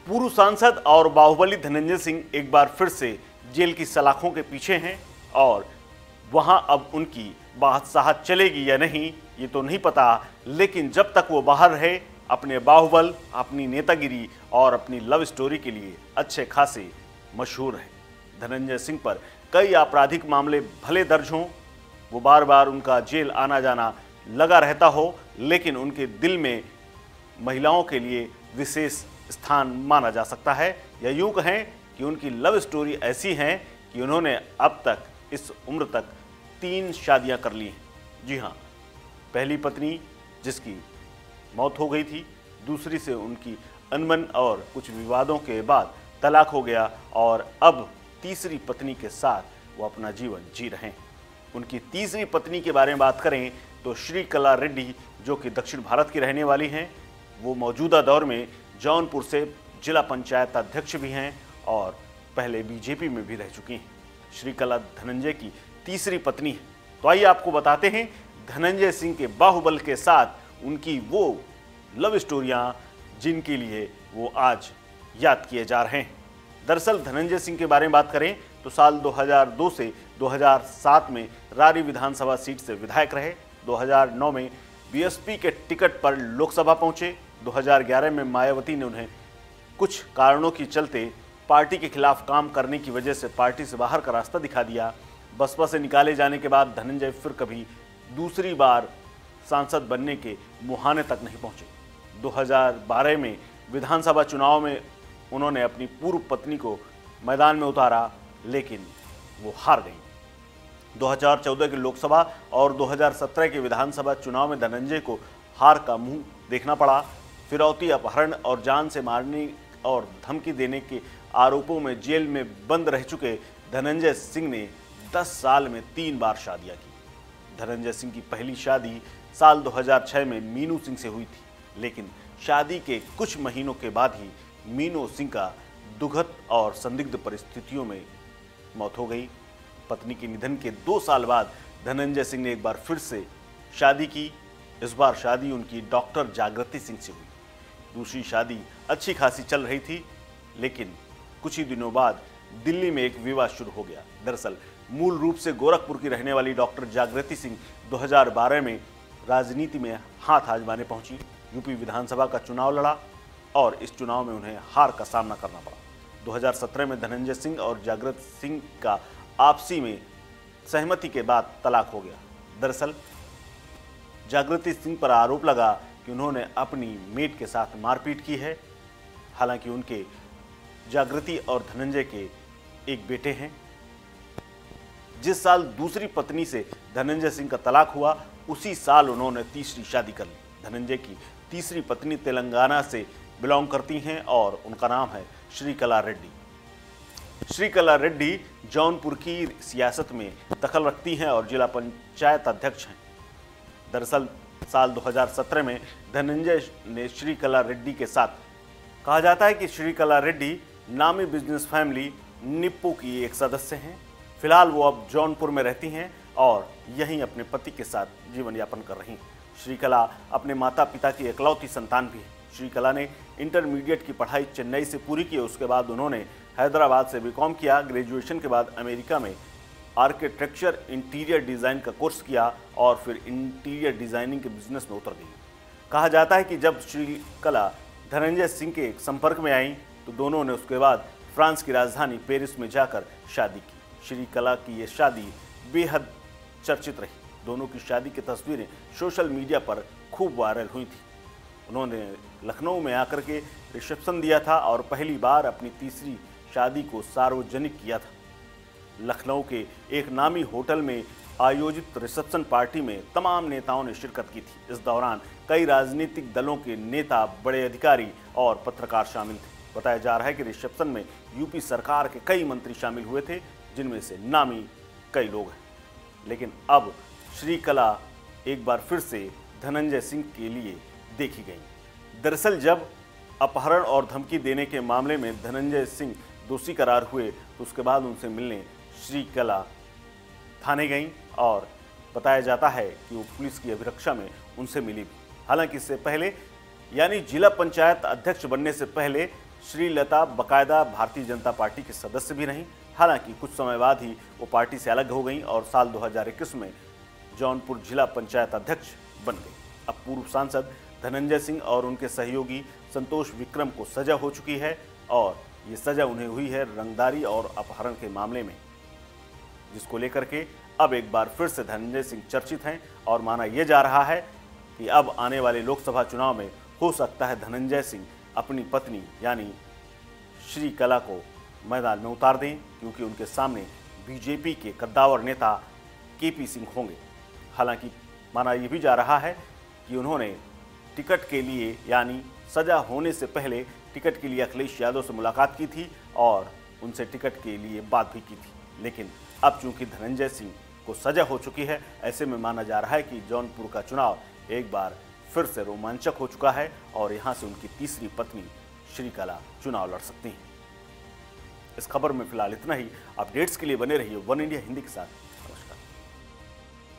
पूर्व सांसद और बाहुबली धनंजय सिंह एक बार फिर से जेल की सलाखों के पीछे हैं और वहां अब उनकी बादशाहत चलेगी या नहीं ये तो नहीं पता, लेकिन जब तक वो बाहर रहे अपने बाहुबल, अपनी नेतागिरी और अपनी लव स्टोरी के लिए अच्छे खासे मशहूर हैं। धनंजय सिंह पर कई आपराधिक मामले भले दर्ज हों, वो बार बार उनका जेल आना जाना लगा रहता हो, लेकिन उनके दिल में महिलाओं के लिए विशेष स्थान माना जा सकता है। या यूं कहें कि उनकी लव स्टोरी ऐसी है कि उन्होंने अब तक इस उम्र तक 3 शादियां कर ली हैं। जी हाँ, पहली पत्नी जिसकी मौत हो गई थी, दूसरी से उनकी अनबन और कुछ विवादों के बाद तलाक हो गया और अब तीसरी पत्नी के साथ वो अपना जीवन जी रहे हैं। उनकी तीसरी पत्नी के बारे में बात करें तो श्रीकला रेड्डी, जो कि दक्षिण भारत की रहने वाली हैं, वो मौजूदा दौर में जौनपुर से जिला पंचायत अध्यक्ष भी हैं और पहले बीजेपी में भी रह चुकी हैं। श्रीकला धनंजय की तीसरी पत्नी है। तो आइए आपको बताते हैं धनंजय सिंह के बाहुबल के साथ उनकी वो लव स्टोरियां जिनके लिए वो आज याद किए जा रहे हैं। दरअसल धनंजय सिंह के बारे में बात करें तो साल 2002 से 2007 में रारी विधानसभा सीट से विधायक रहे। 2009 में बीएसपी के टिकट पर लोकसभा पहुंचे। 2011 में मायावती ने उन्हें कुछ कारणों के चलते पार्टी के खिलाफ काम करने की वजह से पार्टी से बाहर का रास्ता दिखा दिया। बसपा से निकाले जाने के बाद धनंजय फिर कभी दूसरी बार सांसद बनने के मुहाने तक नहीं पहुंचे। 2012 में विधानसभा चुनाव में उन्होंने अपनी पूर्व पत्नी को मैदान में उतारा, लेकिन वो हार गई। 2014 के लोकसभा और 2017 के विधानसभा चुनाव में धनंजय को हार का मुंह देखना पड़ा। फिरौती, अपहरण और जान से मारने और धमकी देने के आरोपों में जेल में बंद रह चुके धनंजय सिंह ने 10 साल में 3 बार शादियां की। धनंजय सिंह की पहली शादी साल 2006 में मीनू सिंह से हुई थी, लेकिन शादी के कुछ महीनों के बाद ही मीनू सिंह का दुखद और संदिग्ध परिस्थितियों में मौत हो गई। पत्नी के निधन के 2 साल बाद धनंजय सिंह ने एक बार फिर से शादी की। इस बार शादी उनकी डॉक्टर जागृति सिंह से हुई। दूसरी शादी अच्छी खासी चल रही थी, लेकिन कुछ ही दिनों बाद दिल्ली में एक विवाद शुरू हो गया। दरअसल मूल रूप से गोरखपुर की रहने वाली डॉक्टर जागृति सिंह 2012 में राजनीति में हाथ आजमाने पहुंची। यूपी विधानसभा का चुनाव लड़ा और इस चुनाव में उन्हें हार का सामना करना पड़ा। 2017 में धनंजय सिंह और जागृति सिंह का आपसी में सहमति के बाद तलाक हो गया। दरअसल जागृति सिंह पर आरोप लगा कि उन्होंने अपनी मेट के साथ मारपीट की है। हालांकि उनके जागृति और धनंजय के एक बेटे हैं। जिस साल दूसरी पत्नी से धनंजय सिंह का तलाक हुआ, उसी साल उन्होंने तीसरी शादी कर ली। धनंजय की तीसरी पत्नी तेलंगाना से बिलोंग करती हैं और उनका नाम है श्रीकला रेड्डी। श्रीकला रेड्डी जौनपुर की सियासत में दखल रखती हैं और जिला पंचायत अध्यक्ष हैं। दरअसल साल 2017 में धनंजय ने श्रीकला रेड्डी के साथ, कहा जाता है कि श्रीकला रेड्डी नामी बिजनेस फैमिली निप्पो की एक सदस्य हैं। फिलहाल वो अब जौनपुर में रहती हैं और यहीं अपने पति के साथ जीवन यापन कर रही हैं। श्रीकला अपने माता पिता की इकलौती संतान भी है। श्रीकला ने इंटरमीडिएट की पढ़ाई चेन्नई से पूरी की। उसके बाद उन्होंने हैदराबाद से बीकॉम किया। ग्रेजुएशन के बाद अमेरिका में आर्किटेक्चर इंटीरियर डिज़ाइन का कोर्स किया और फिर इंटीरियर डिज़ाइनिंग के बिजनेस में उतर गई। कहा जाता है कि जब श्रीकला धनंजय सिंह के संपर्क में आई तो दोनों ने उसके बाद फ्रांस की राजधानी पेरिस में जाकर शादी की। श्रीकला की ये शादी बेहद चर्चित रही। दोनों की शादी की तस्वीरें सोशल मीडिया पर खूब वायरल हुई थी। उन्होंने लखनऊ में आकर के रिसेप्शन दिया था और पहली बार अपनी तीसरी शादी को सार्वजनिक किया था। लखनऊ के एक नामी होटल में आयोजित रिसेप्शन पार्टी में तमाम नेताओं ने शिरकत की थी। इस दौरान कई राजनीतिक दलों के नेता, बड़े अधिकारी और पत्रकार शामिल थे। बताया जा रहा है कि रिसेप्शन में यूपी सरकार के कई मंत्री शामिल हुए थे, जिनमें से नामी कई लोग हैं। लेकिन अब श्रीकला एक बार फिर से धनंजय सिंह के लिए देखी गई। दरअसल जब अपहरण और धमकी देने के मामले में धनंजय सिंह दोषी करार हुए तो उसके बाद उनसे मिलने श्रीकला थाने गईं और बताया जाता है कि वो पुलिस की अभिरक्षा में उनसे मिली भी। हालांकि इससे पहले, यानी जिला पंचायत अध्यक्ष बनने से पहले, श्रीलता बकायदा भारतीय जनता पार्टी के सदस्य भी रहीं। हालांकि कुछ समय बाद ही वो पार्टी से अलग हो गईं और साल 2021 में जौनपुर जिला पंचायत अध्यक्ष बन गई। अब पूर्व सांसद धनंजय सिंह और उनके सहयोगी संतोष विक्रम को सजा हो चुकी है और ये सजा उन्हें हुई है रंगदारी और अपहरण के मामले में, जिसको लेकर के अब एक बार फिर से धनंजय सिंह चर्चित हैं और माना यह जा रहा है कि अब आने वाले लोकसभा चुनाव में हो सकता है धनंजय सिंह अपनी पत्नी यानी श्रीकला को मैदान में उतार दें, क्योंकि उनके सामने बीजेपी के कद्दावर नेता केपी सिंह होंगे। हालांकि माना यह भी जा रहा है कि उन्होंने टिकट के लिए यानी सजा होने से पहले टिकट के लिए अखिलेश यादव से मुलाकात की थी और उनसे टिकट के लिए बात भी की थी। लेकिन अब चूंकि धनंजय सिंह को सजा हो चुकी है, ऐसे में माना जा रहा है कि जौनपुर का चुनाव एक बार फिर से रोमांचक हो चुका है और यहां से उनकी तीसरी पत्नी श्रीकला चुनाव लड़ सकती हैं। इस खबर में फिलहाल इतना ही। अपडेट्स के लिए बने रहिए वन इंडिया हिंदी के साथ।